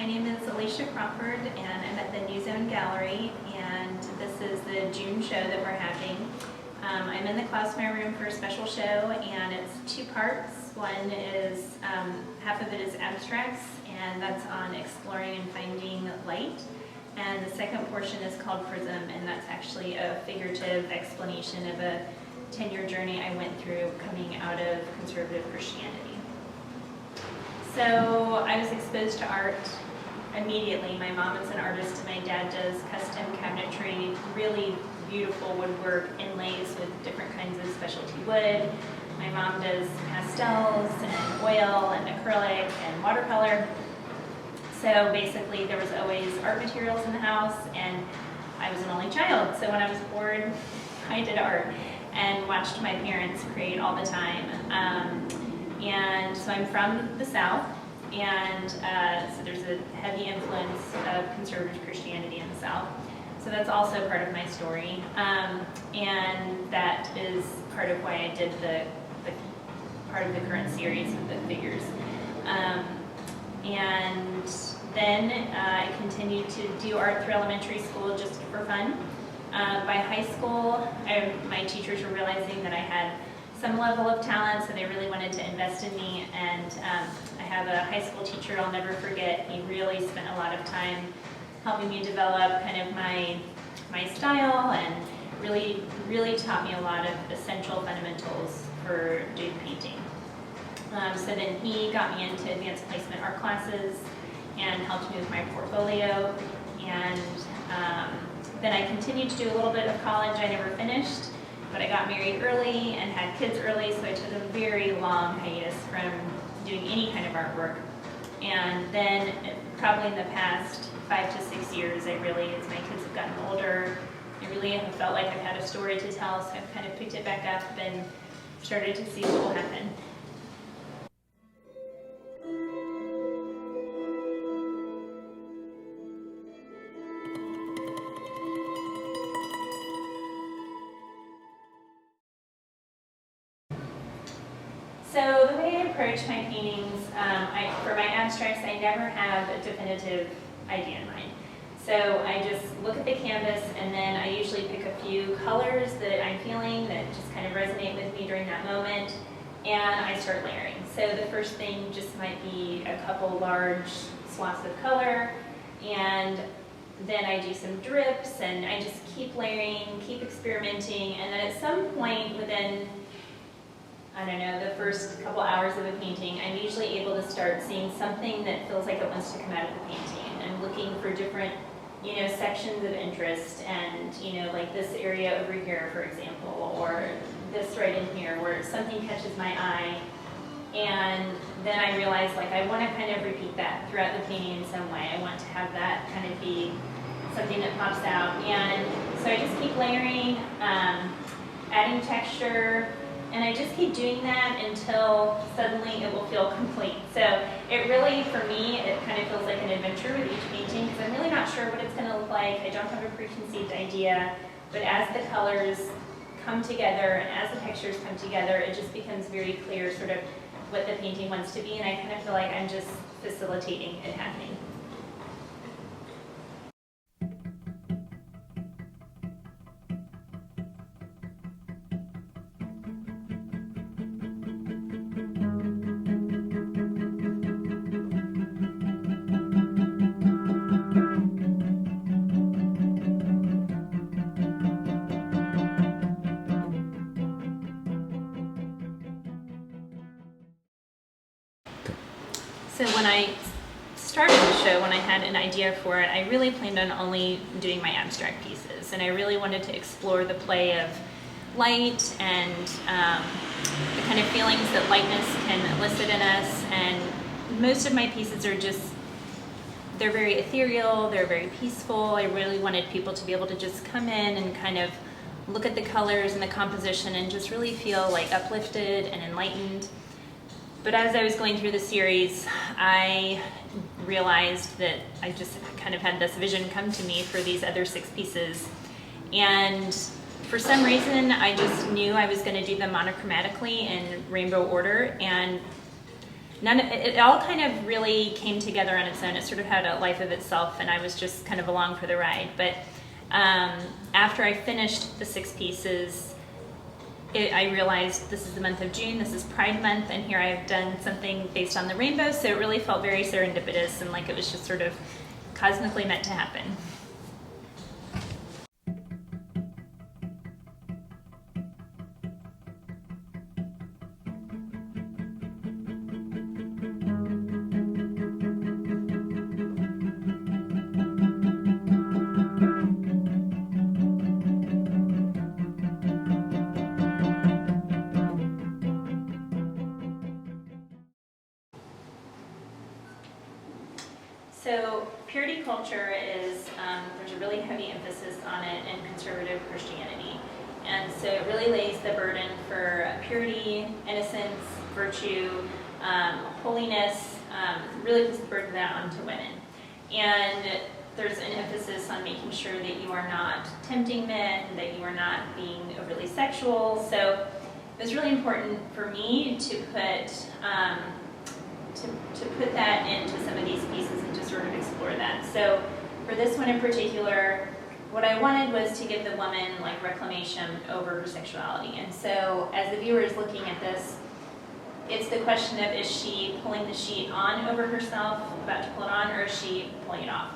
My name is Alysia Crawford, and I'm at the New Zone Gallery, and this is the June show that we're having. I'm in the Klausmeier room for a special show, and it's two parts. One is, half of it is abstracts, and that's on exploring and finding light. And the second portion is called Prism, and that's actually a figurative explanation of a 10-year journey I went through coming out of conservative Christianity. So I was exposed to art immediately. My mom is an artist, and my dad does custom cabinetry, really beautiful woodwork, inlays with different kinds of specialty wood. My mom does pastels and oil and acrylic and watercolor. So basically there was always art materials in the house, and I was an only child. So when I was bored, I did art and watched my parents create all the time. And so I'm from the South, and so there's a heavy influence of conservative Christianity in the South. So that's also part of my story. And that is part of why I did the part of the current series with the figures. And then I continued to do art through elementary school just for fun. By high school, my teachers were realizing that I had some level of talent, so they really wanted to invest in me. And I have a high school teacher I'll never forget. He really spent a lot of time helping me develop kind of my style, and really taught me a lot of essential fundamentals for doing painting. So then he got me into advanced placement art classes and helped me with my portfolio. And then I continued to do a little bit of college. I never finished, but I got married early and had kids early, so I took a very long hiatus from doing any kind of artwork. And then probably in the past 5 to 6 years, as my kids have gotten older, I really have felt like I've had a story to tell, so I've kind of picked it back up and started to see what will happen. So the way I approach my paintings, for my abstracts, I never have a definitive idea in mind. So I just look at the canvas, and then I usually pick a few colors that I'm feeling that just kind of resonate with me during that moment, and I start layering. So the first thing just might be a couple large swaths of color, and then I do some drips, and I just keep layering, keep experimenting, and then at some point within, I don't know, the first couple hours of a painting, I'm usually able to start seeing something that feels like it wants to come out of the painting. I'm looking for different, sections of interest, and, like this area over here, for example, or this right in here, where something catches my eye. And then I realize, I want to kind of repeat that throughout the painting in some way. I want to have that kind of be something that pops out. And so I just keep layering, adding texture, and I just keep doing that until suddenly it will feel complete. So it really, for me, it kind of feels like an adventure with each painting, because I'm really not sure what it's going to look like. I don't have a preconceived idea, but as the colors come together and as the textures come together, it just becomes very clear sort of what the painting wants to be, and I kind of feel like I'm just facilitating it happening. So when I started the show, when I had an idea for it, I really planned on only doing my abstract pieces, and I really wanted to explore the play of light and the kind of feelings that lightness can elicit in us. And most of my pieces are they're very ethereal, they're very peaceful. I really wanted people to be able to just come in and kind of look at the colors and the composition and just really feel uplifted and enlightened. But as I was going through the series, I realized that I just kind of had this vision come to me for these other 6 pieces. And for some reason, I just knew I was going to do them monochromatically in rainbow order. And it all kind of really came together on its own. It sort of had a life of itself, and I was just kind of along for the ride. But after I finished the 6 pieces, I realized this is the month of June, this is Pride Month, and here I've done something based on the rainbow, so it really felt very serendipitous and like it was just sort of cosmically meant to happen. So purity culture is, there's a really heavy emphasis on it in conservative Christianity. And so it really lays the burden for purity, innocence, virtue, holiness, really puts the burden of that onto women. And there's an emphasis on making sure that you are not tempting men, that you are not being overly sexual. So it was really important for me to put that into some of these pieces and to sort of explore that. So for this one in particular, what I wanted was to give the woman like reclamation over her sexuality. And so as the viewer is looking at this, it's the question of, is she pulling the sheet on over herself, about to pull it on, or is she pulling it off?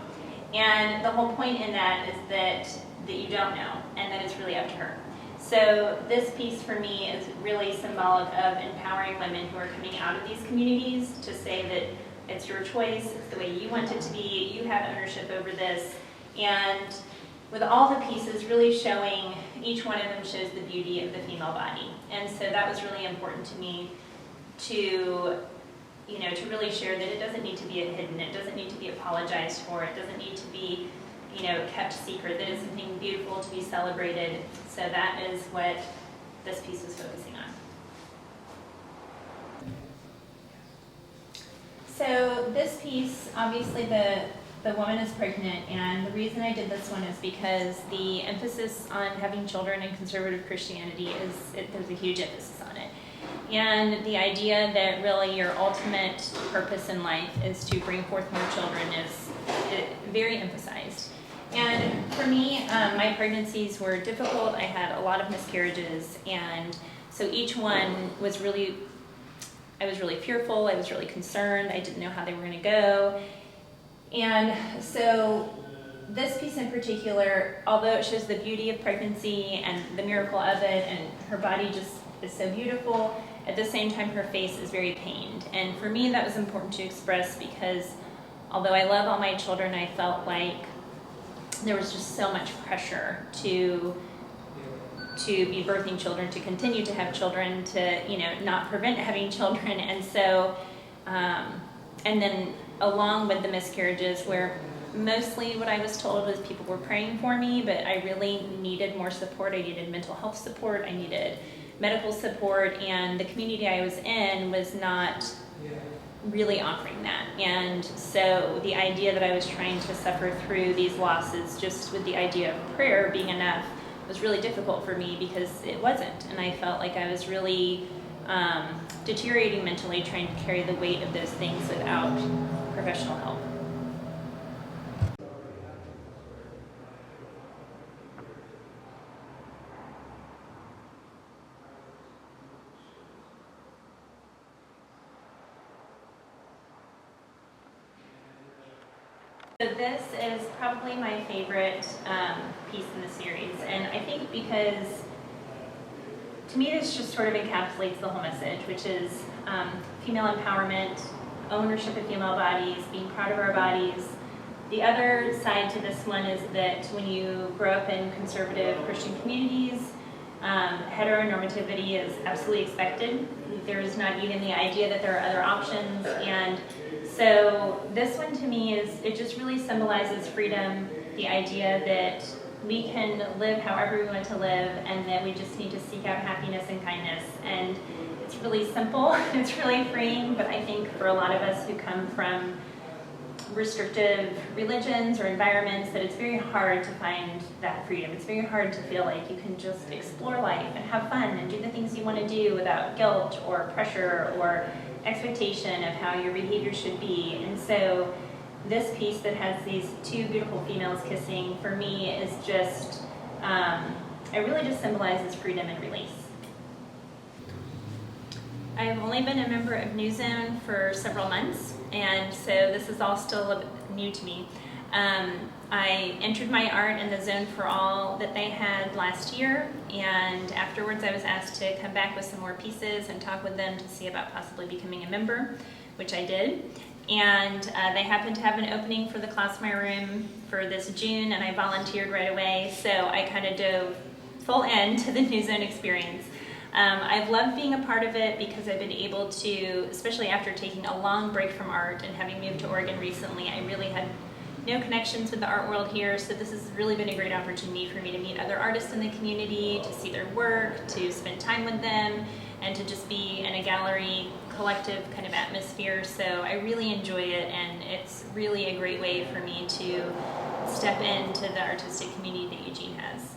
And the whole point in that is that you don't know, and that it's really up to her. So this piece for me is really symbolic of empowering women who are coming out of these communities to say that it's your choice, it's the way you want it to be, you have ownership over this. And with all the pieces really showing, each one of them shows the beauty of the female body. And so that was really important to me to really share that it doesn't need to be hidden, it doesn't need to be apologized for, it doesn't need to be kept secret, that it's something beautiful to be celebrated. So that is what this piece was focusing on. So this piece, obviously the woman is pregnant, and the reason I did this one is because the emphasis on having children in conservative Christianity there's a huge emphasis on it. And the idea that really your ultimate purpose in life is to bring forth more children is very emphasized. And for me, my pregnancies were difficult. I had a lot of miscarriages, and so each one was I was really fearful, I was really concerned, I didn't know how they were going to go. And so this piece in particular, although it shows the beauty of pregnancy and the miracle of it, and her body just is so beautiful, at the same time her face is very pained. And for me that was important to express because although I love all my children, I felt like there was just so much pressure to be birthing children, to continue to have children, to not prevent having children. And so and then along with the miscarriages, where mostly what I was told was people were praying for me, but I really needed more support. I needed mental health support, I needed medical support, and the community I was in was not really offering that. And so the idea that I was trying to suffer through these losses just with the idea of prayer being enough was really difficult for me because it wasn't. And I felt like I was really deteriorating mentally trying to carry the weight of those things without professional help. So this is probably my favorite piece in the series, and I think because to me this just sort of encapsulates the whole message, which is female empowerment, ownership of female bodies, being proud of our bodies. The other side to this one is that when you grow up in conservative Christian communities, heteronormativity is absolutely expected. There is not even the idea that there are other options, and so this one to me it just really symbolizes freedom, the idea that we can live however we want to live and that we just need to seek out happiness and kindness. And it's really simple, it's really freeing, but I think for a lot of us who come from restrictive religions or environments that it's very hard to find that freedom. It's very hard to feel like you can just explore life and have fun and do the things you want to do without guilt or pressure or expectation of how your behavior should be. And so this piece that has these two beautiful females kissing, for me, is just, it really just symbolizes freedom and release. I've only been a member of New Zone for several months, and so this is all still a bit new to me. I entered my art in the Zone for All that they had last year, and afterwards I was asked to come back with some more pieces and talk with them to see about possibly becoming a member, which I did. And they happened to have an opening for the Klausmeyer Room for this June, and I volunteered right away, so I kind of dove full end to the New Zone experience. I've loved being a part of it because I've been able to, especially after taking a long break from art and having moved to Oregon recently, I really had no connections with the art world here, so this has really been a great opportunity for me to meet other artists in the community, to see their work, to spend time with them, and to just be in a gallery collective kind of atmosphere. So I really enjoy it, and it's really a great way for me to step into the artistic community that Eugene has.